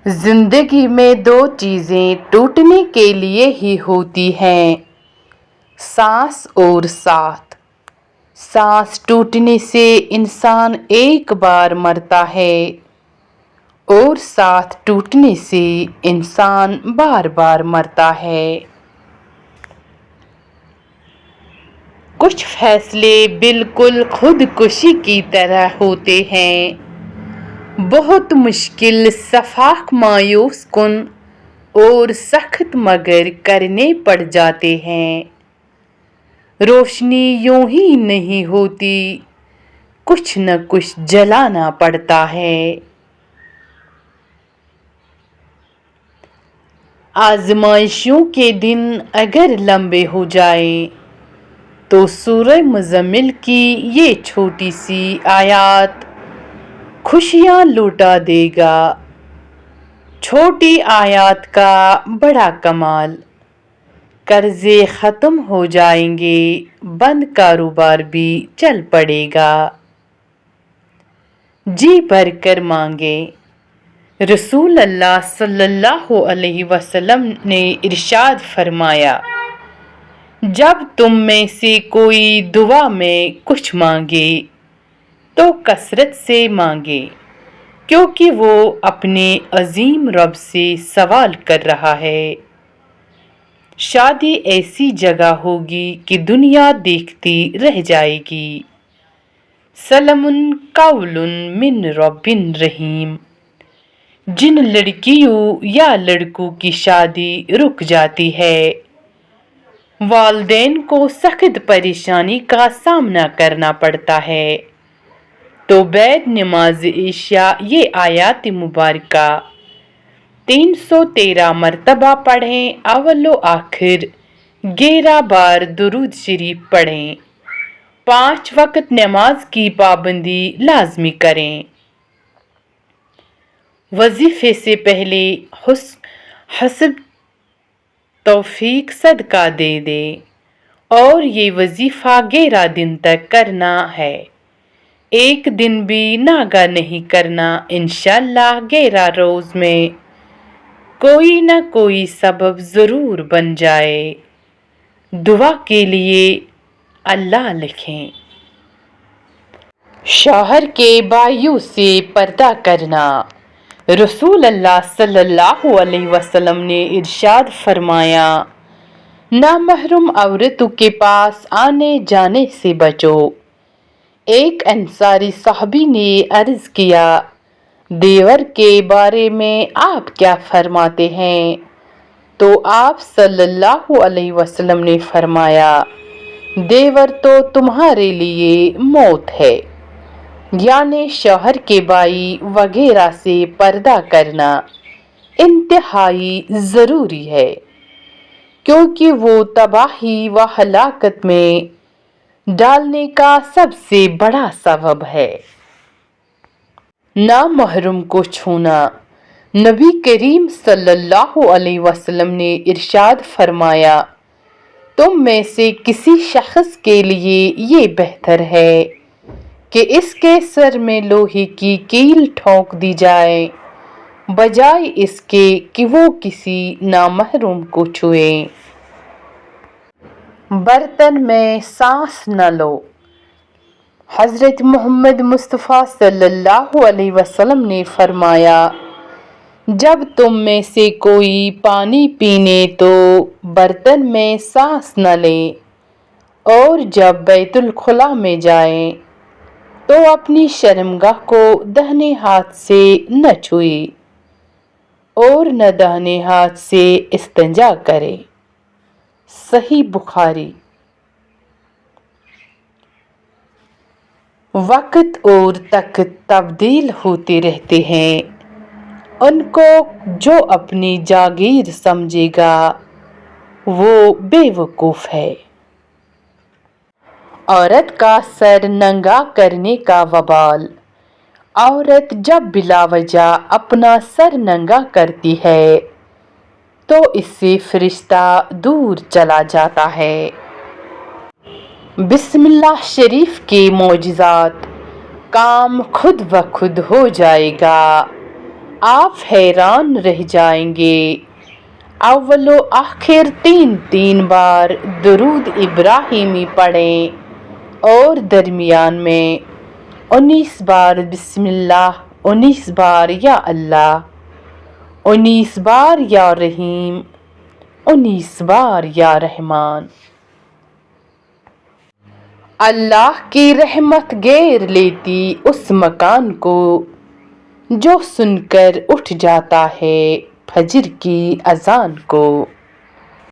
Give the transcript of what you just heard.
زندگی میں دو چیزیں ٹوٹنے کے لیے ہی ہوتی ہیں، سانس اور ساتھ۔ سانس ٹوٹنے سے انسان ایک بار مرتا ہے اور ساتھ ٹوٹنے سے انسان بار بار مرتا ہے۔ کچھ فیصلے بالکل خودکشی کی طرح ہوتے ہیں، بہت مشکل، شفاف، مایوس کن اور سخت، مگر کرنے پڑ جاتے ہیں۔ روشنی یوں ہی نہیں ہوتی، کچھ نہ کچھ جلانا پڑتا ہے۔ آزمائشوں کے دن اگر لمبے ہو جائیں تو سورہ مزمل کی یہ چھوٹی سی آیات خوشیاں لوٹا دے گا۔ چھوٹی آیات کا بڑا کمال، قرضے ختم ہو جائیں گے، بند کاروبار بھی چل پڑے گا۔ جی بھر کر مانگیں۔ رسول اللہ صلی اللہ علیہ وسلم نے ارشاد فرمایا، جب تم میں سے کوئی دعا میں کچھ مانگے تو کثرت سے مانگے، کیونکہ وہ اپنے عظیم رب سے سوال کر رہا ہے۔ شادی ایسی جگہ ہوگی کہ دنیا دیکھتی رہ جائے گی۔ سلام قول من رب رحیم۔ جن لڑکیوں یا لڑکوں کی شادی رک جاتی ہے، والدین کو سخت پریشانی کا سامنا کرنا پڑتا ہے، تو بعد نماز عشاء یہ آیات مبارکہ 313 مرتبہ پڑھیں، اول و آخر 11 بار درود شریف پڑھیں، 5 وقت نماز کی پابندی لازمی کریں۔ وظیفے سے پہلے حسب توفیق صدقہ دے دیں، اور یہ وظیفہ 11 دن تک کرنا ہے، ایک دن بھی ناغہ نہیں کرنا۔ انشاءاللہ 11 روز میں کوئی نہ کوئی سبب ضرور بن جائے۔ دعا کے لیے اللہ لکھیں۔ شوہر کے بھائیوں سے پردہ کرنا۔ رسول اللہ صلی اللہ علیہ وسلم نے ارشاد فرمایا، نامحرم عورتوں کے پاس آنے جانے سے بچو۔ ایک انصاری صحابی نے عرض کیا، دیور کے بارے میں آپ کیا فرماتے ہیں؟ تو آپ صلی اللہ علیہ وسلم نے فرمایا، دیور تو تمہارے لیے موت ہے، یعنی شوہر کے بھائی وغیرہ سے پردہ کرنا انتہائی ضروری ہے، کیونکہ وہ تباہی و ہلاکت میں ڈالنے کا سب سے بڑا سبب ہے۔ نامحرم کو چھونا۔ نبی کریم صلی اللہ علیہ وسلم نے ارشاد فرمایا، تم میں سے کسی شخص کے لیے یہ بہتر ہے کہ اس کے سر میں لوہے کی کیل ٹھونک دی جائے، بجائے اس کے کہ وہ کسی نامحرم کو چھوئے۔ برتن میں سانس نہ لو۔ حضرت محمد مصطفیٰ صلی اللہ علیہ وسلم نے فرمایا، جب تم میں سے کوئی پانی پینے تو برتن میں سانس نہ لے، اور جب بیت الخلاء میں جائیں تو اپنی شرمگاہ کو داہنے ہاتھ سے نہ چھوئے اور نہ دائیں ہاتھ سے استنجا کرے۔ صحیح بخاری۔ وقت اور طاقت تبدیل ہوتے رہتے ہیں، ان کو جو اپنی جاگیر سمجھے گا وہ بے وقوف ہے۔ عورت کا سر ننگا کرنے کا وبال۔ عورت جب بلا وجہ اپنا سر ننگا کرتی ہے تو اس سے فرشتہ دور چلا جاتا ہے۔ بسم اللہ شریف کے معجزات، کام خود بخود ہو جائے گا۔ آپ حیران رہ جائیں گے۔ اول و آخر 3 بار درود ابراہیمی پڑھیں اور درمیان میں 19 بار بسم اللہ، 19 بار یا اللہ، 19 بار یا رحیم، 19 بار یا رحمان۔ اللہ کی رحمت گھیر لیتی اس مکان کو جو سن کر اٹھ جاتا ہے فجر کی اذان کو۔